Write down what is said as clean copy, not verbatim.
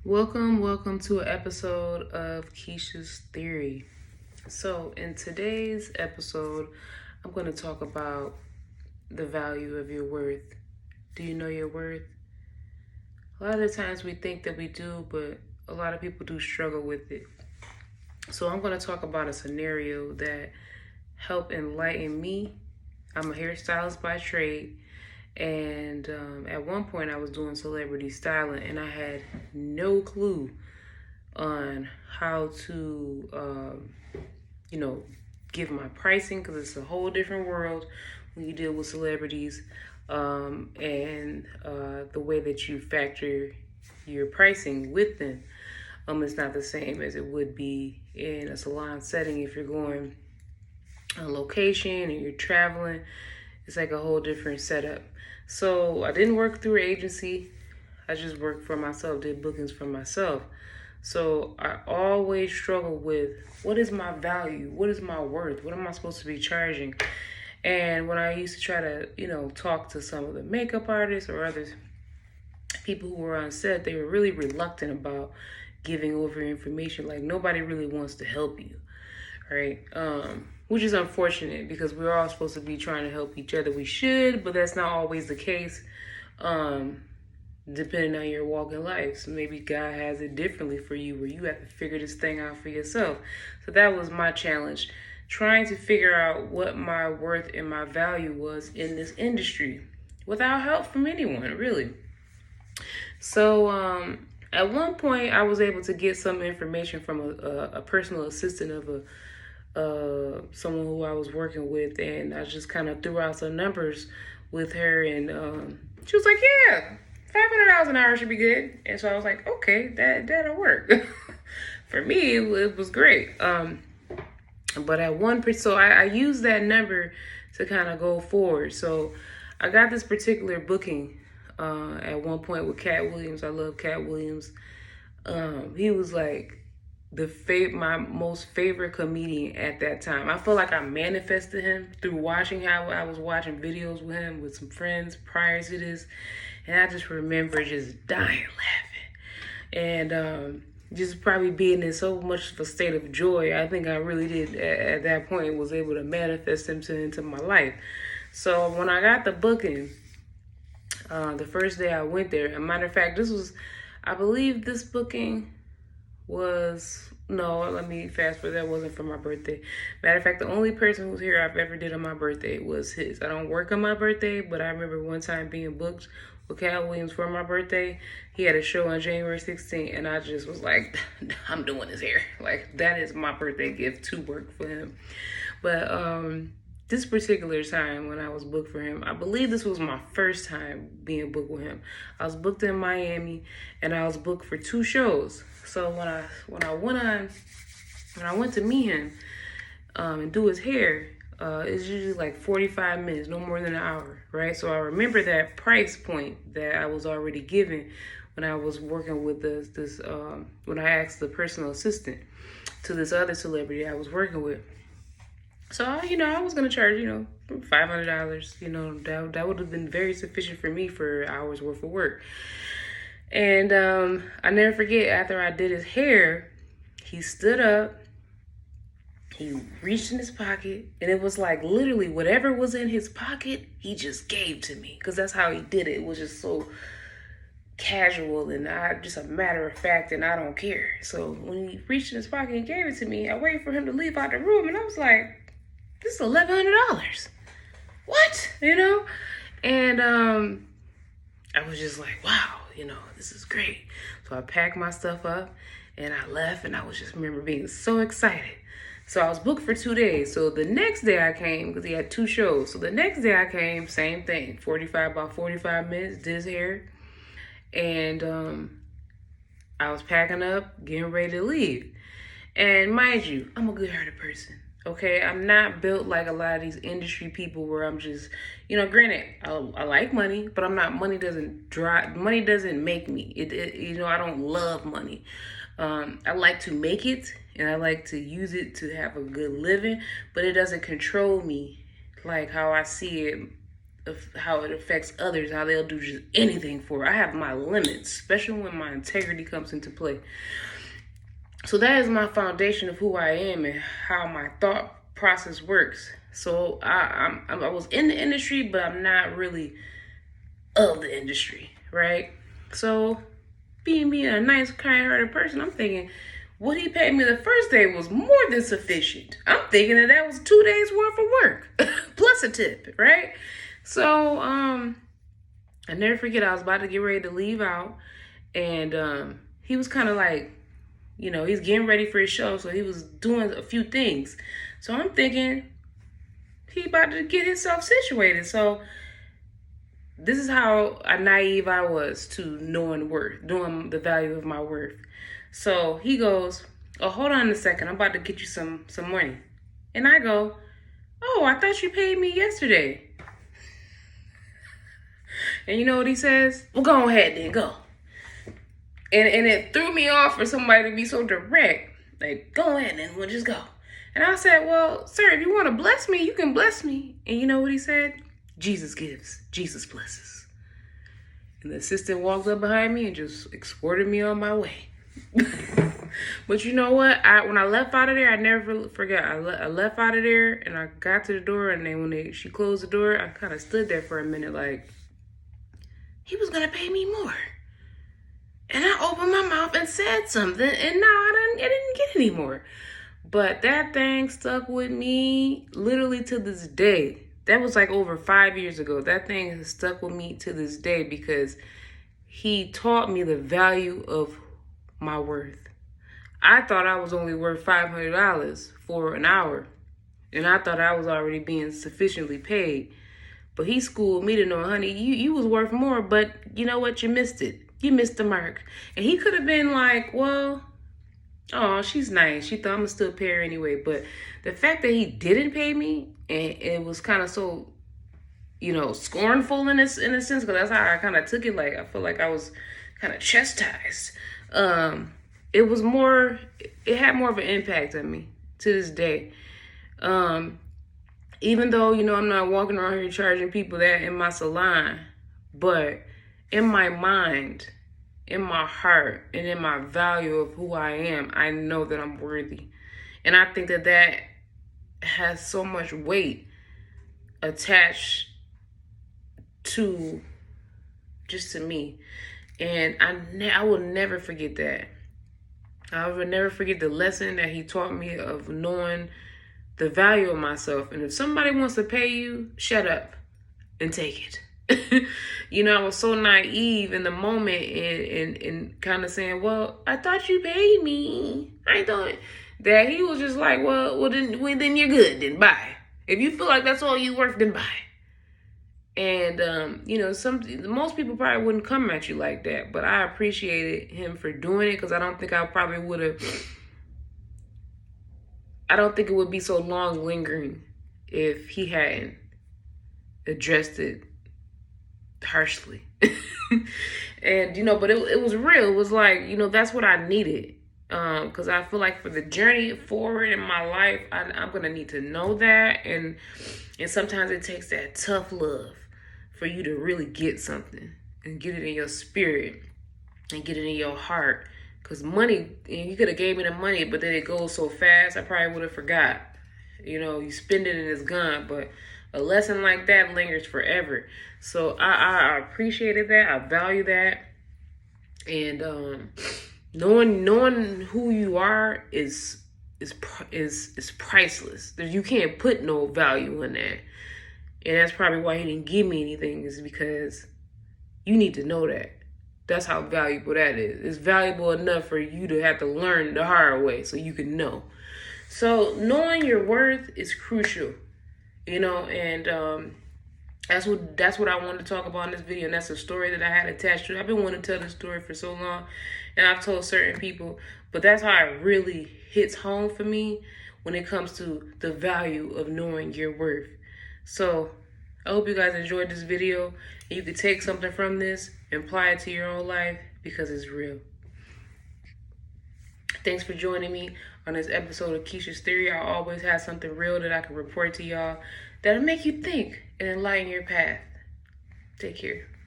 Welcome to an episode of Keisha's Theory. So, in today's episode, I'm going to talk about the value of your worth. Do you know your worth? A lot of the times we think that we do, but a lot of people do struggle with it. So, I'm going to talk about a scenario that helped enlighten me. I'm a hairstylist by trade. And at one point, I was doing celebrity styling, and I had no clue on how to, give my pricing, because it's a whole different world when you deal with celebrities, and the way that you factor your pricing with them. It's not the same as it would be in a salon setting if you're going on location and you're traveling. It's like a whole different setup. So I didn't work through an agency. I just worked for myself, did bookings for myself. So I always struggle with, what is my value? What is my worth? What am I supposed to be charging? And when I used to try to, talk to some of the makeup artists or other people who were on set, they were really reluctant about giving over information. Like, nobody really wants to help you, right? Which is unfortunate, because we're all supposed to be trying to help each other. We should, but that's not always the case, depending on your walk in life. So maybe God has it differently for you, where you have to figure this thing out for yourself. So that was my challenge, trying to figure out what my worth and my value was in this industry without help from anyone, really. So at one point, I was able to get some information from a personal assistant of someone who I was working with, and I just kind of threw out some numbers with her, and she was like, "Yeah, $500 an hour should be good." And so I was like, "Okay, that'll work." For me, it was great. But at so I used that number to kind of go forward. So I got this particular booking at one point with Katt Williams. I love Katt Williams. He was like my most favorite comedian at that time. I feel like I manifested him through watching how I was watching videos with him with some friends prior to this, and I just remember just dying laughing, and just probably being in so much of a state of joy. I think I really did at that point was able to manifest him into my life. So when I got the booking, the first day I went there, as a matter of fact, I believe this booking let me fast forward. That wasn't for my birthday. Matter of fact, the only person who's here I've ever did on my birthday was his. I don't work on my birthday, but I remember one time being booked with Katt Williams for my birthday. He had a show on January 16th, and I just was like, I'm doing his hair. Like, that is my birthday gift, to work for him. But this particular time when I was booked for him, I believe this was my first time being booked with him. I was booked in Miami, and I was booked for 2 shows. So when I went to meet him and do his hair, it's usually like 45 minutes, no more than an hour, right? So I remember that price point that I was already given when I was working with when I asked the personal assistant to this other celebrity I was working with. So, I was going to charge, $500, that would have been very sufficient for me for hours worth of work. And I never forget, after I did his hair, he stood up, he reached in his pocket, and it was like literally whatever was in his pocket, he just gave to me, because that's how he did it. It was just so casual and just a matter of fact, and I don't care. So when he reached in his pocket and gave it to me, I waited for him to leave out the room, and I was like, this is $1,100. What? And I was just like, wow, this is great. So I packed my stuff up and I left, and I was just remember being so excited. So I was booked for 2 days. So the next day I came, because he had 2 shows. So the next day I came, same thing, about 45 minutes, did his hair. And I was packing up, getting ready to leave. And mind you, I'm a good-hearted person. Okay, I'm not built like a lot of these industry people where I'm just, granted, I like money, but money doesn't make me. I don't love money. I like to make it, and I like to use it to have a good living, but it doesn't control me like how I see it how it affects others, how they'll do just anything for it. I have my limits, especially when my integrity comes into play. So that is my foundation of who I am and how my thought process works. So I was in the industry, but I'm not really of the industry, right? So being a nice, kind-hearted person, I'm thinking what he paid me the first day was more than sufficient. I'm thinking that was 2 days worth of work plus a tip, right? So I never forget, I was about to get ready to leave out, and he was kind of like, he's getting ready for his show, so he was doing a few things. So I'm thinking he about to get himself situated. So this is how naive I was to knowing the value of my worth. So he goes, "Oh, hold on a second, I'm about to get you some money." And I go, "Oh, I thought you paid me yesterday." And you know what he says? "Well, go ahead then, go." And it threw me off for somebody to be so direct. Like, "Go ahead then, we'll just go." And I said, "Well, sir, if you want to bless me, you can bless me." And you know what he said? "Jesus gives, Jesus blesses." And the assistant walked up behind me and just escorted me on my way. But you know what? When I left out of there, I never forgot. I left out of there and I got to the door, and then when she closed the door, I kind of stood there for a minute like, he was going to pay me more. And I opened my mouth and said something, and no, I didn't get any more. But that thing stuck with me literally to this day. That was like over 5 years ago. That thing has stuck with me to this day because he taught me the value of my worth. I thought I was only worth $500 for an hour, and I thought I was already being sufficiently paid. But he schooled me to know, honey, you was worth more, but you know what? You missed it. You missed the mark. And he could have been like, well, oh, she's nice. She thought I'm going to still pay her anyway. But the fact that he didn't pay me, and it was kind of so, scornful in a sense, because that's how I kind of took it. Like, I feel like I was kind of chastised. It had more of an impact on me to this day. Even though, I'm not walking around here charging people that in my salon, but in my mind, in my heart, and in my value of who I am, I know that I'm worthy. And I think that has so much weight attached to me. And I will never forget that. I will never forget the lesson that he taught me of knowing the value of myself. And if somebody wants to pay you, shut up and take it. I was so naive in the moment and kind of saying, well, I thought you paid me. I thought that he was just like, well, then you're good. Then bye. If you feel like that's all you worth, then bye. And, most people probably wouldn't come at you like that. But I appreciated him for doing it because I don't think I probably would have. I don't think it would be so long lingering if he hadn't addressed it harshly. And, but it was real. It was like, that's what I needed. Because I feel like for the journey forward in my life, I'm going to need to know that. And sometimes it takes that tough love for you to really get something and get it in your spirit and get it in your heart. Because money, you could have gave me the money, but then it goes so fast, I probably would have forgot. You spend it and it's gone. But a lesson like that lingers forever. So I appreciated that. I value that. And knowing who you are is priceless. You can't put no value in that. And that's probably why he didn't give me anything, is because you need to know that. That's how valuable that is. It's valuable enough for you to have to learn the hard way so you can know. So knowing your worth is crucial, and that's what I wanted to talk about in this video. And that's a story that I had attached to it. I've been wanting to tell this story for so long, and I've told certain people, but that's how it really hits home for me when it comes to the value of knowing your worth. So I hope you guys enjoyed this video and you could take something from this and apply it to your own life because it's real. Thanks for joining me on this episode of Keisha's Theory. I always have something real that I can report to y'all that'll make you think and enlighten your path. Take care.